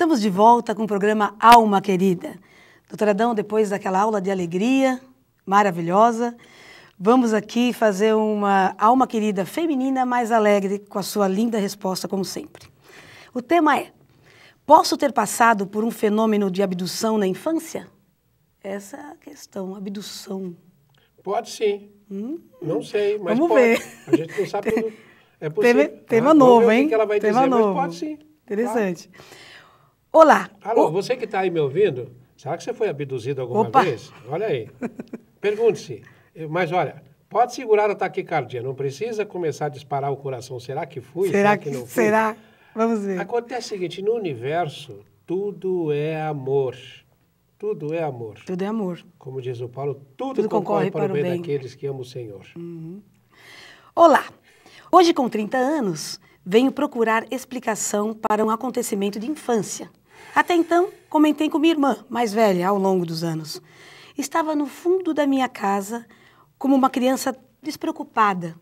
Estamos de volta com o programa Alma Querida. Doutora Adão, depois daquela aula de alegria maravilhosa, vamos aqui fazer uma alma querida feminina mais alegre com a sua linda resposta, como sempre. O tema é: posso ter passado por um fenômeno de abdução na infância? Essa é a questão, abdução. Pode sim. Não sei, mas vamos pode. ver. A gente não sabe tudo. É possível. Tema novo, vamos ver hein? O que ela vai tema dizer, novo. mas pode sim. Interessante. Claro. Olá. Alô, você que está aí me ouvindo, será que você foi abduzido alguma vez? Olha aí. Pergunte-se. Mas olha, pode segurar a taquicardia, não precisa começar a disparar o coração. Será que fui? Será que não fui? Será? Vamos ver. Acontece o seguinte, no universo, tudo é amor. Tudo é amor. Tudo é amor. Como diz o Paulo, tudo concorre para o bem daqueles que amam o Senhor. Olá. Hoje, com 30 anos, venho procurar explicação para um acontecimento de infância. Até então, comentei com minha irmã, mais velha, ao longo dos anos. Estava no fundo da minha casa, como uma criança despreocupada.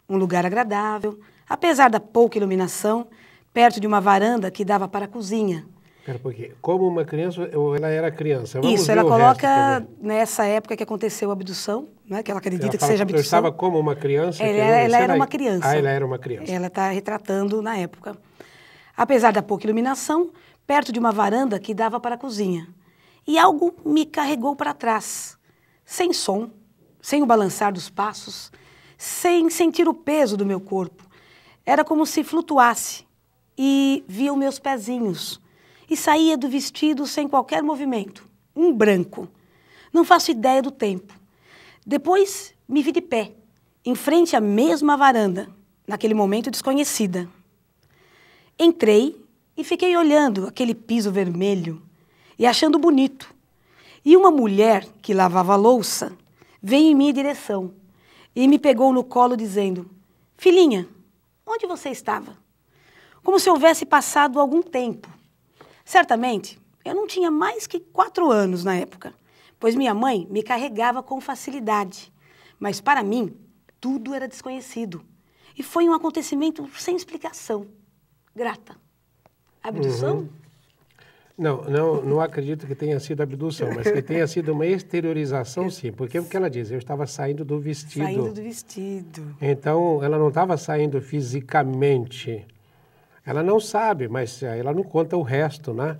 Um lugar agradável, apesar da pouca iluminação, perto de uma varanda que dava para a cozinha. Espera um pouquinho. Como uma criança, ou ela era criança? Vamos Isso, ver ela o coloca resto nessa época que aconteceu a abdução, né, que ela acredita ela que seja abdução. Eu estava como uma criança? Ela era uma criança. Ah, ela era uma criança. Ela está retratando na época. Apesar da pouca iluminação, perto de uma varanda que dava para a cozinha. E algo me carregou para trás, sem som, sem o balançar dos passos, sem sentir o peso do meu corpo. Era como se flutuasse e via os meus pezinhos. E saía do vestido sem qualquer movimento, um branco. Não faço ideia do tempo. Depois me vi de pé, em frente à mesma varanda, naquele momento desconhecida. Entrei e fiquei olhando aquele piso vermelho e achando bonito. E uma mulher que lavava a louça veio em minha direção e me pegou no colo dizendo: "Filhinha, onde você estava?" Como se houvesse passado algum tempo. Certamente, eu não tinha mais que 4 anos na época, pois minha mãe me carregava com facilidade. Mas para mim, tudo era desconhecido. E foi um acontecimento sem explicação. Grata. Abdução? Não acredito que tenha sido abdução, mas que tenha sido uma exteriorização, sim. Porque o que ela diz? Eu estava saindo do vestido. Saindo do vestido. Então, ela não estava saindo fisicamente. Ela não sabe, mas ela não conta o resto, né?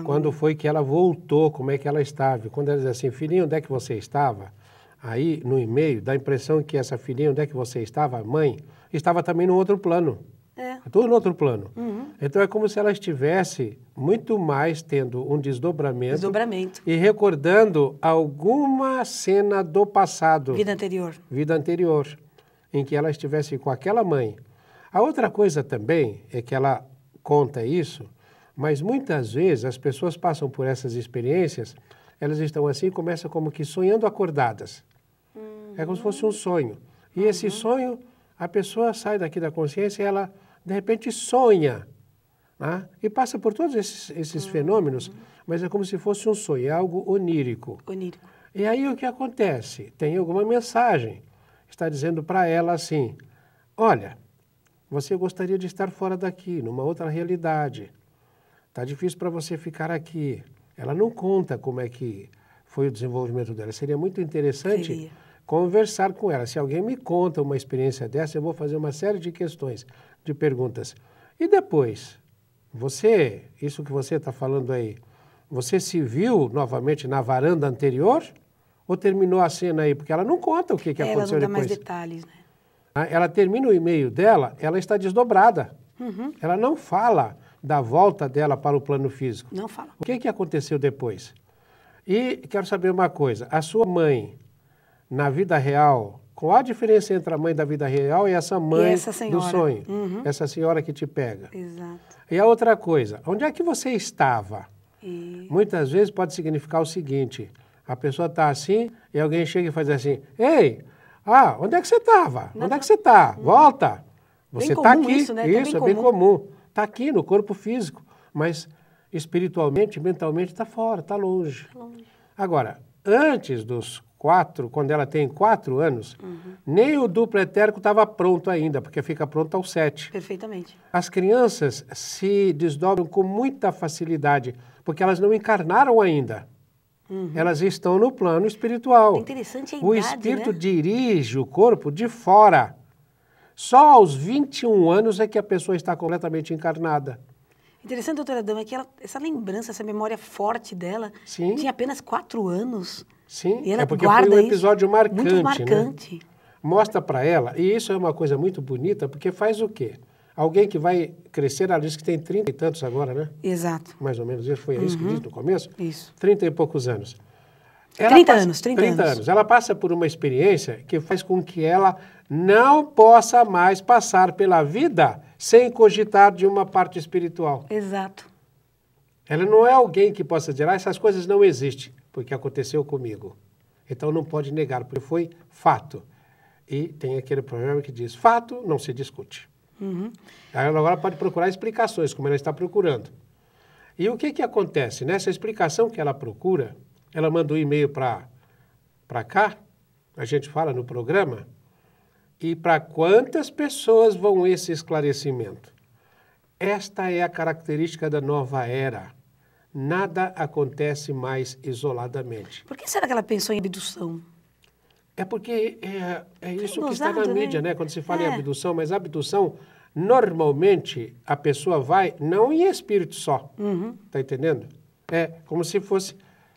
Quando foi que ela voltou, como é que ela estava. Quando ela diz assim: "Filhinho, onde é que você estava?" Aí, no e-mail, dá a impressão que essa filhinha, onde é que você estava, a mãe, estava também no outro plano. Tudo no outro plano. Então, é como se ela estivesse muito mais tendo um desdobramento. E recordando alguma cena do passado. Vida anterior. Vida anterior, em que ela estivesse com aquela mãe. A outra coisa também é que ela conta isso, mas muitas vezes as pessoas passam por essas experiências, elas estão assim e começam como que sonhando acordadas. É como se fosse um sonho. E esse sonho, a pessoa sai daqui da consciência e ela, de repente, sonha. Né? E passa por todos esses fenômenos, mas é como se fosse um sonho, é algo onírico. E aí o que acontece? Tem alguma mensagem. Está dizendo para ela assim: olha, você gostaria de estar fora daqui, numa outra realidade. Está difícil para você ficar aqui. Ela não conta como é que foi o desenvolvimento dela. Seria muito interessante conversar com ela. Se alguém me conta uma experiência dessa, eu vou fazer uma série de questões, de perguntas. E depois, isso que você está falando aí, você se viu novamente na varanda anterior? Ou terminou a cena aí? Porque ela não conta o que aconteceu depois. Ela não dá mais detalhes, né? Ela termina o e-mail dela, ela está desdobrada. Ela não fala da volta dela para o plano físico. Não fala. O que aconteceu depois? E quero saber uma coisa, a sua mãe, na vida real, qual a diferença entre a mãe da vida real e essa mãe do sonho? Essa senhora que te pega. Exato. E a outra coisa, onde é que você estava? Muitas vezes pode significar o seguinte: a pessoa está assim e alguém chega e faz assim: "Ei, onde é que você estava? Onde é que você está? Volta! Você está aqui." Isso, né? Isso é bem comum. Está aqui no corpo físico, mas espiritualmente, mentalmente está fora, está longe. Agora, antes dos quando ela tem 4 anos, nem o duplo etérico estava pronto ainda, porque fica pronto aos 7. Perfeitamente. As crianças se desdobram com muita facilidade, porque elas não encarnaram ainda. Elas estão no plano espiritual. É interessante a idade, O espírito né? dirige o corpo de fora. Só aos 21 anos é que a pessoa está completamente encarnada. Interessante, doutora Adão, é que essa lembrança, essa memória forte dela, Sim. tinha apenas 4 anos. Sim, E ela é porque guarda foi um isso. episódio marcante, Muito marcante. né? Mostra para ela, e isso é uma coisa muito bonita, porque faz o quê? Alguém que vai crescer, ela diz que tem 30 e tantos agora, né? Exato. Mais ou menos, isso foi isso que disse no começo? Isso. 30 e poucos anos. 30 anos. 30 anos. Ela passa por uma experiência que faz com que ela não possa mais passar pela vida sem cogitar de uma parte espiritual. Exato. Ela não é alguém que possa dizer, essas coisas não existem, porque aconteceu comigo. Então não pode negar, porque foi fato. E tem aquele provérbio que diz, fato não se discute. Ela agora pode procurar explicações, como ela está procurando. E o que acontece? Nessa explicação que ela procura, ela manda um e-mail para cá, a gente fala no programa, e para quantas pessoas vão esse esclarecimento? Esta é a característica da nova era. Nada acontece mais isoladamente. Por que será que ela pensou em abdução? É porque é isso que está gozado, na mídia, né? né? Quando se fala em abdução, mas a abdução, normalmente, a pessoa vai, não em espírito só, tá entendendo? É como se fosse,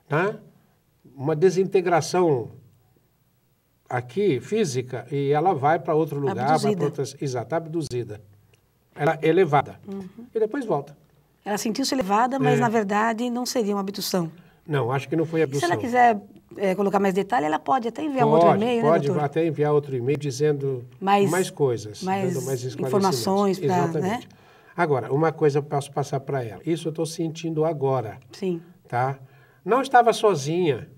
né, uma desintegração aqui, física, e ela vai para outro lugar, vai para outras... Exato, abduzida. Ela é elevada. E depois volta. Ela sentiu-se elevada, mas na verdade não seria uma abdução. Não, acho que não foi abdução. E se ela quiser colocar mais detalhe, ela pode até enviar um outro e-mail, né, doutor? Pode até enviar outro e-mail dizendo mais coisas, dando mais informações para, exatamente. né? Agora, uma coisa eu posso passar para ela. Isso eu estou sentindo agora. Sim. Tá? Não estava sozinha.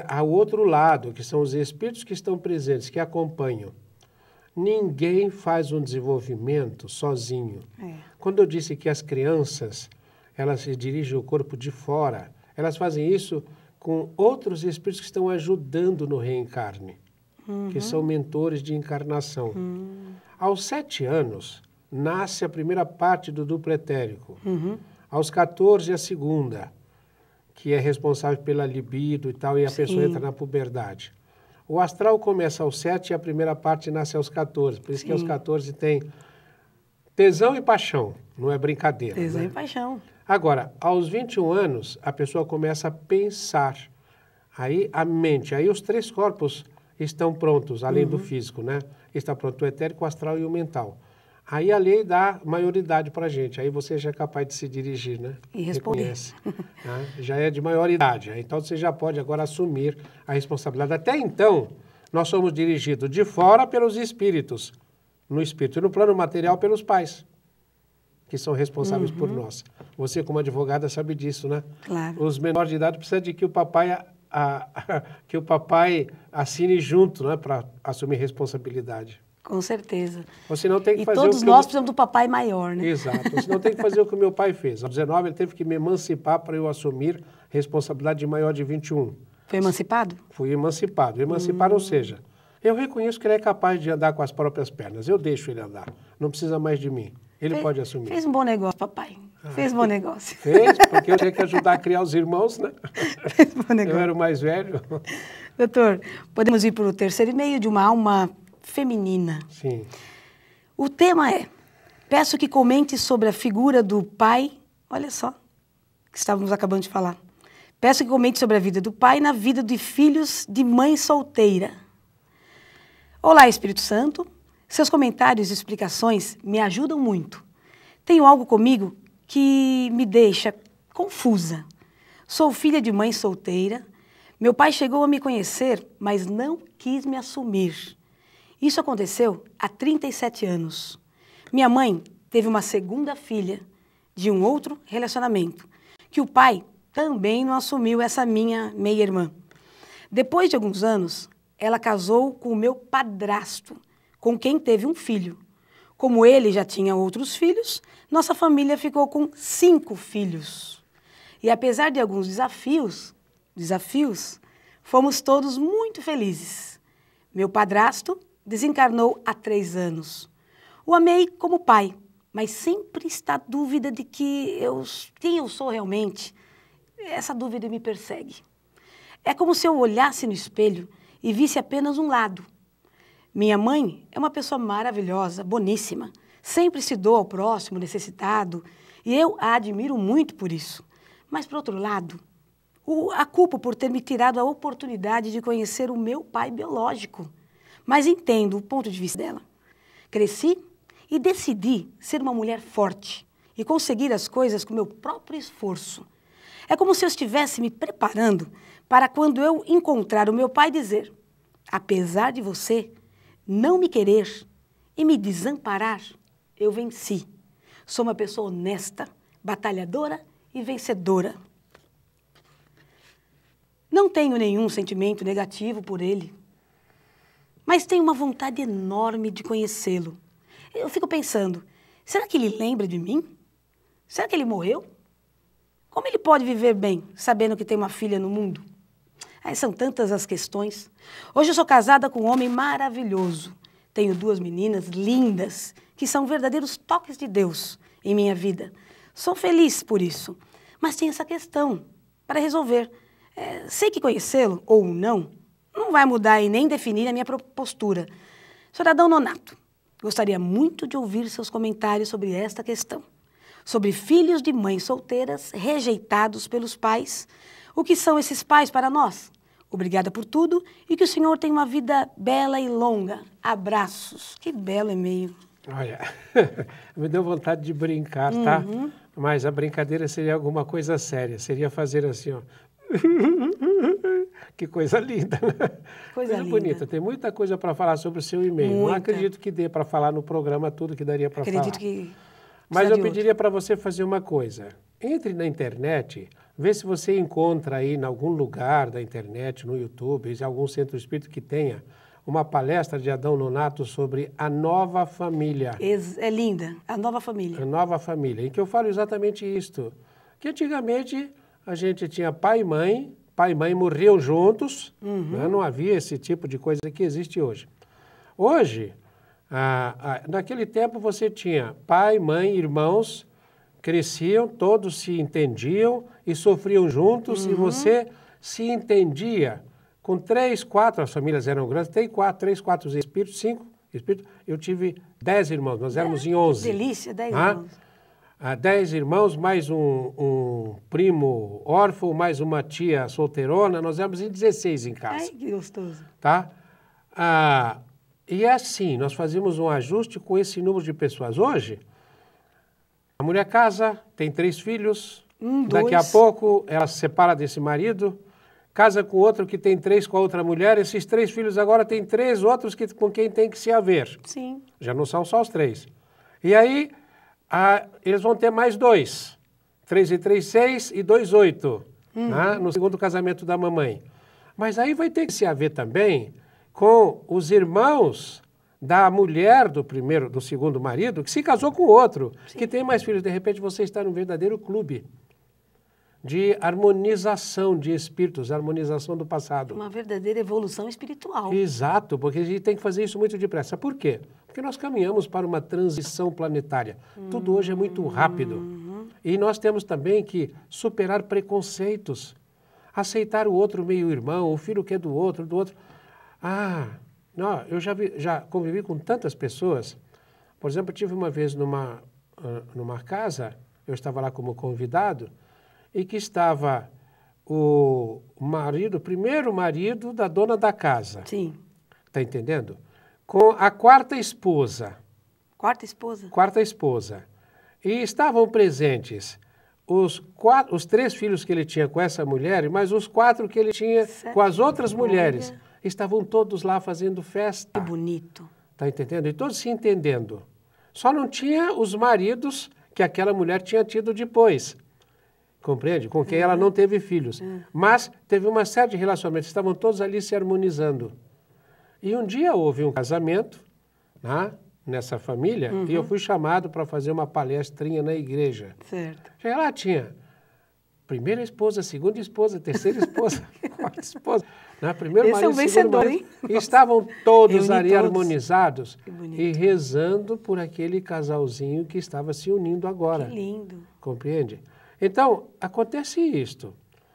Há o outro lado, que são os espíritos que estão presentes, que acompanham. Ninguém faz um desenvolvimento sozinho. Quando eu disse que as crianças, elas se dirigem o corpo de fora, elas fazem isso com outros espíritos que estão ajudando no reencarne, que são mentores de encarnação. Aos 7 anos, nasce a primeira parte do duplo etérico. Aos 14, a segunda, que é responsável pela libido e tal, e a pessoa entra na puberdade. O astral começa aos 7 e a primeira parte nasce aos 14. Por isso que aos 14 tem tesão e paixão, não é brincadeira. Tesão né? e paixão. Agora, aos 21 anos, a pessoa começa a pensar. Aí a mente, aí os 3 corpos estão prontos, além do físico, né? Está pronto o etérico, o astral e o mental. Aí a lei dá maioridade para a gente, aí você já é capaz de se dirigir, né? E responder. Reconhece, né? Já é de maioridade, então você já pode agora assumir a responsabilidade. Até então, nós somos dirigidos de fora pelos espíritos, no espírito, e no plano material pelos pais, que são responsáveis por nós. Você, como advogada, sabe disso, né? Claro. Os menores de idade precisam de que o papai, que o papai assine junto, né? Para assumir responsabilidade. Com certeza. Ou senão tem que E fazer todos nós precisamos do papai maior, né? Exato. Ou senão tem que fazer o que o meu pai fez. Aos 19, ele teve que me emancipar para eu assumir responsabilidade de maior de 21. Foi emancipado? Fui emancipado. Emancipar, ou seja, eu reconheço que ele é capaz de andar com as próprias pernas. Eu deixo ele andar. Não precisa mais de mim. Ele pode assumir. Fez um bom negócio, papai. Fez um bom negócio. Fez, porque eu tinha que ajudar a criar os irmãos, né? Fez um bom negócio. Eu era o mais velho. Doutor, podemos ir para o terceiro e-mail de uma alma feminina. Sim. O tema é: peço que comente sobre a figura do pai, olha só, que estávamos acabando de falar. Peço que comente sobre a vida do pai na vida de filhos de mãe solteira. Olá, Espírito Santo. Seus comentários e explicações me ajudam muito. Tenho algo comigo que me deixa confusa. Sou filha de mãe solteira. Meu pai chegou a me conhecer, mas não quis me assumir. Isso aconteceu há 37 anos. Minha mãe teve uma segunda filha de um outro relacionamento, que o pai também não assumiu, essa minha meia-irmã. Depois de alguns anos, ela casou com o meu padrasto, com quem teve um filho. Como ele já tinha outros filhos, nossa família ficou com 5 filhos. E apesar de alguns desafios, Fomos todos muito felizes. Meu padrasto desencarnou há 3 anos. O amei como pai, mas sempre está a dúvida de quem eu sou realmente. Essa dúvida me persegue. É como se eu olhasse no espelho e visse apenas um lado. Minha mãe é uma pessoa maravilhosa, boníssima, sempre se doa ao próximo necessitado e eu a admiro muito por isso. Mas, por outro lado, a culpo por ter me tirado a oportunidade de conhecer o meu pai biológico. Mas entendo o ponto de vista dela. Cresci e decidi ser uma mulher forte e conseguir as coisas com meu próprio esforço. É como se eu estivesse me preparando para quando eu encontrar o meu pai dizer: apesar de você não me querer e me desamparar, eu venci. Sou uma pessoa honesta, batalhadora e vencedora. Não tenho nenhum sentimento negativo por ele, mas tenho uma vontade enorme de conhecê-lo. Eu fico pensando, será que ele lembra de mim? Será que ele morreu? Como ele pode viver bem, sabendo que tem uma filha no mundo? São tantas as questões. Hoje eu sou casada com um homem maravilhoso. Tenho 2 meninas lindas, que são verdadeiros toques de Deus em minha vida. Sou feliz por isso, mas tem essa questão para resolver. Sei que conhecê-lo, ou não vai mudar e nem definir a minha postura. Sr. Adão Nonato, gostaria muito de ouvir seus comentários sobre esta questão. Sobre filhos de mães solteiras rejeitados pelos pais. O que são esses pais para nós? Obrigada por tudo e que o senhor tenha uma vida bela e longa. Abraços. Que belo e-mail. Olha, me deu vontade de brincar, tá? Mas a brincadeira seria alguma coisa séria. Seria fazer assim, ó. Que coisa linda. Coisa linda. Bonita. Tem muita coisa para falar sobre o seu e-mail. Não acredito que dê para falar no programa tudo que daria para falar. Acredito que... Mas eu pediria para você fazer uma coisa. Entre na internet, vê se você encontra aí em algum lugar da internet, no YouTube, em algum centro espírita que tenha uma palestra de Adão Nonato sobre a nova família. É linda, a nova família. A nova família, em que eu falo exatamente isto. Que antigamente a gente tinha pai e mãe morriam juntos, né? Não havia esse tipo de coisa que existe hoje. Hoje, naquele tempo você tinha pai, mãe, irmãos, cresciam, todos se entendiam e sofriam juntos e você se entendia. Com 3, 4, as famílias eram grandes, tem 3, 4 espíritos, 5 espíritos. Eu tive 10 irmãos, nós éramos em 11. Que delícia, 10 irmãos. 10 irmãos, mais um primo órfão, mais uma tia solteirona, nós éramos em 16 em casa. Ai, que gostoso. Tá? E é assim, nós fazíamos um ajuste com esse número de pessoas. Hoje, a mulher casa, tem 3 filhos, daqui a pouco ela se separa desse marido, casa com outro que tem 3 com a outra mulher, esses 3 filhos agora têm 3 outros com quem tem que se haver. Sim. Já não são só os 3. E aí, eles vão ter mais 2. 3 e 3, 6 e 2, 8. Né? No segundo casamento da mamãe. Mas aí vai ter que se haver também com os irmãos da mulher do segundo marido, que se casou com outro, que tem mais filhos. De repente você está num verdadeiro clube de harmonização de espíritos, harmonização do passado. Uma verdadeira evolução espiritual. Exato, porque a gente tem que fazer isso muito depressa. Por quê? Porque nós caminhamos para uma transição planetária. Tudo hoje é muito rápido. E nós temos também que superar preconceitos. Aceitar o outro meio-irmão, o filho que é do outro. Não, eu já convivi com tantas pessoas. Por exemplo, eu tive uma vez numa casa, eu estava lá como convidado, e que estava o primeiro marido da dona da casa. Sim. Está entendendo? Com a 4ª esposa. 4ª esposa? 4ª esposa. E estavam presentes os 3 filhos que ele tinha com essa mulher, mas os 4 que ele tinha com as outras mulheres. Estavam todos lá fazendo festa. Que bonito. Está entendendo? E todos se entendendo. Só não tinha os maridos que aquela mulher tinha tido depois. Compreende? Com quem ela não teve filhos. Mas teve uma série de relacionamentos. Estavam todos ali se harmonizando. E um dia houve um casamento, né, nessa família, e eu fui chamado para fazer uma palestrinha na igreja. Certo. Cheguei lá, tinha primeira esposa, segunda esposa, terceira esposa. quarta esposa. Né? Primeiro Esse é um marido, segundo vencedor, marido. hein? E estavam todos Reuni ali todos. harmonizados Que bonito. e rezando por aquele casalzinho que estava se unindo agora. Que lindo. Compreende? Então, acontece isto.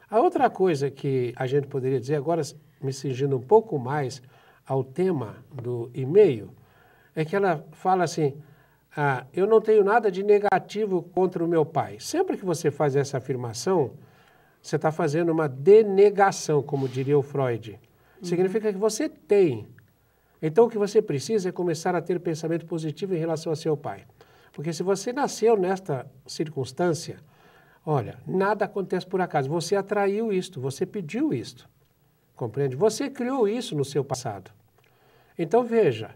A outra coisa que a gente poderia dizer, agora me cingindo um pouco mais ao tema do e-mail, é que ela fala assim, eu não tenho nada de negativo contra o meu pai. Sempre que você faz essa afirmação, você está fazendo uma denegação, como diria o Freud. Significa que você tem. Então, o que você precisa é começar a ter pensamento positivo em relação a seu pai. Porque se você nasceu nesta circunstância, olha, nada acontece por acaso. Você atraiu isto, você pediu isto. Compreende? Você criou isso no seu passado. Então, veja,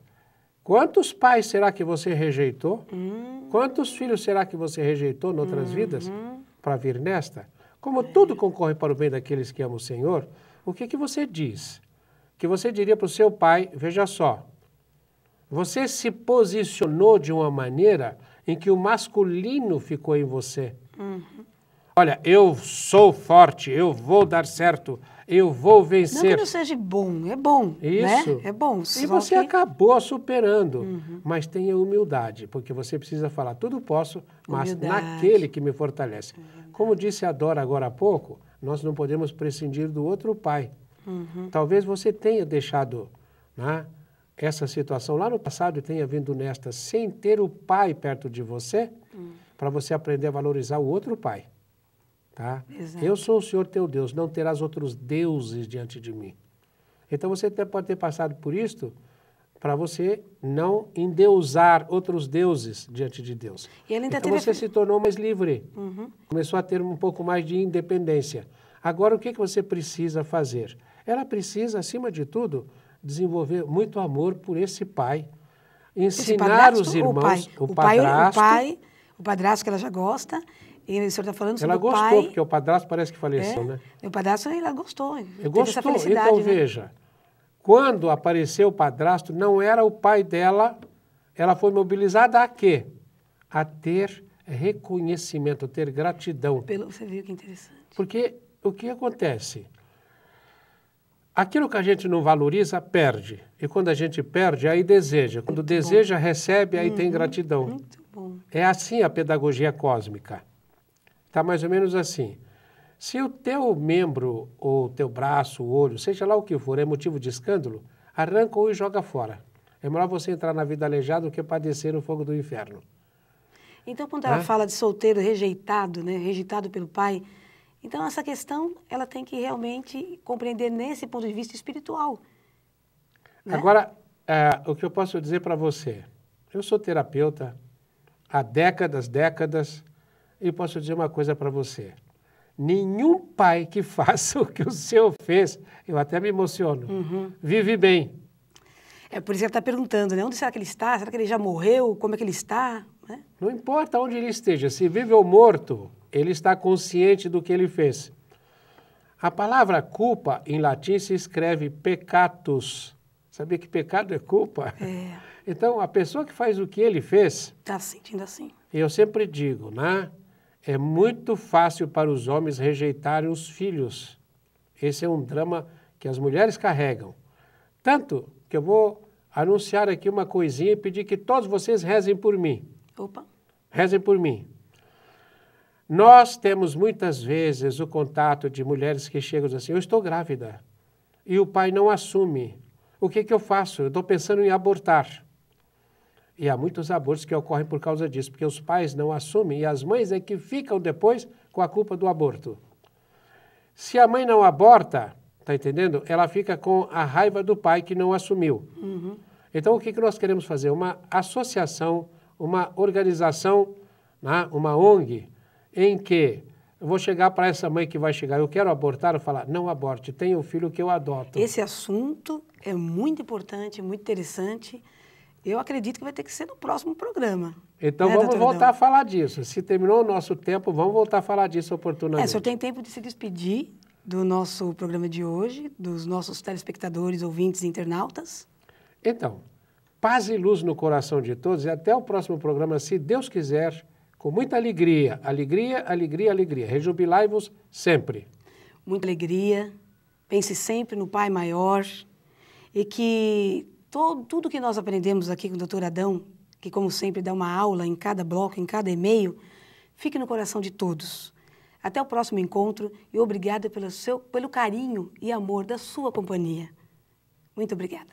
quantos pais será que você rejeitou? Quantos filhos será que você rejeitou em outras vidas para vir nesta? Como tudo concorre para o bem daqueles que amam o Senhor, o que você diz? Que você diria para o seu pai, veja só, você se posicionou de uma maneira em que o masculino ficou em você. Olha, eu sou forte, eu vou dar certo, eu vou vencer. Não que não seja bom, é bom, Isso. né? É bom. E você acabou superando, mas tenha humildade, porque você precisa falar, tudo posso, mas naquele que me fortalece. Como disse a Dora agora há pouco, nós não podemos prescindir do outro pai. Talvez você tenha deixado, né, essa situação lá no passado e tenha vindo nesta sem ter o pai perto de você, para você aprender a valorizar o outro pai. Tá? Eu sou o Senhor teu Deus, não terás outros deuses diante de mim. Então você até pode ter passado por isto para você não endeusar outros deuses diante de Deus. E ele ainda então teve... você se tornou mais livre, começou a ter um pouco mais de independência. Agora o que você precisa fazer? Ela precisa, acima de tudo, desenvolver muito amor por esse pai, ensinar os irmãos, o padrasto que ela já gosta. E o senhor está falando sobre o pai... Ela gostou, porque o padrasto parece que faleceu, né? O padrasto, ela gostou. Gostou. Então, né? Veja, quando apareceu o padrasto, não era o pai dela, ela foi mobilizada a quê? A ter reconhecimento, a ter gratidão. Você viu que interessante. Porque o que acontece? Aquilo que a gente não valoriza, perde. E quando a gente perde, aí deseja. Quando deseja, recebe, aí tem gratidão. Muito bom. É assim a pedagogia cósmica. Está mais ou menos assim. Se o teu membro, ou teu braço, o olho, seja lá o que for, é motivo de escândalo, arranca-o e joga fora. É melhor você entrar na vida aleijada do que padecer no fogo do inferno. Então, quando ela fala de solteiro rejeitado, né, rejeitado pelo pai, então essa questão ela tem que realmente compreender nesse ponto de vista espiritual. Né? Agora, o que eu posso dizer para você, eu sou terapeuta há décadas, e posso dizer uma coisa para você. Nenhum pai que faça o que o seu fez, eu até me emociono, vive bem. É por isso que ela está perguntando, né? Onde será que ele está? Será que ele já morreu? Como é que ele está? Né? Não importa onde ele esteja, se vive ou morto, ele está consciente do que ele fez. A palavra culpa, em latim, se escreve peccatus. Sabia que pecado é culpa? É. Então, a pessoa que faz o que ele fez... Está sentindo assim. Eu sempre digo, né? É muito fácil para os homens rejeitarem os filhos. Esse é um drama que as mulheres carregam. Tanto que eu vou anunciar aqui uma coisinha e pedir que todos vocês rezem por mim. Opa. Rezem por mim. Nós temos muitas vezes o contato de mulheres que chegam e dizem assim, eu estou grávida. E o pai não assume. O que eu faço? Eu estou pensando em abortar. E há muitos abortos que ocorrem por causa disso, porque os pais não assumem e as mães é que ficam depois com a culpa do aborto. Se a mãe não aborta, tá entendendo? Ela fica com a raiva do pai que não assumiu. Então, o que nós queremos fazer? Uma associação, uma organização, né? Uma ONG, em que eu vou chegar para essa mãe que vai chegar, eu quero abortar, eu falar, não aborte, tenha o filho que eu adoto. Esse assunto é muito importante, muito interessante. Eu acredito que vai ter que ser no próximo programa. Então, vamos voltar a falar disso. Se terminou o nosso tempo, vamos voltar a falar disso oportunamente. O senhor tem tempo de se despedir do nosso programa de hoje, dos nossos telespectadores, ouvintes e internautas? Então, paz e luz no coração de todos e até o próximo programa, se Deus quiser, com muita alegria. Alegria, alegria, alegria. Rejubilai-vos sempre. Muita alegria, pense sempre no Pai maior e que tudo que nós aprendemos aqui com o Dr. Adão, que como sempre dá uma aula em cada bloco, em cada e-mail, fique no coração de todos. Até o próximo encontro e obrigada pelo carinho e amor da sua companhia. Muito obrigada.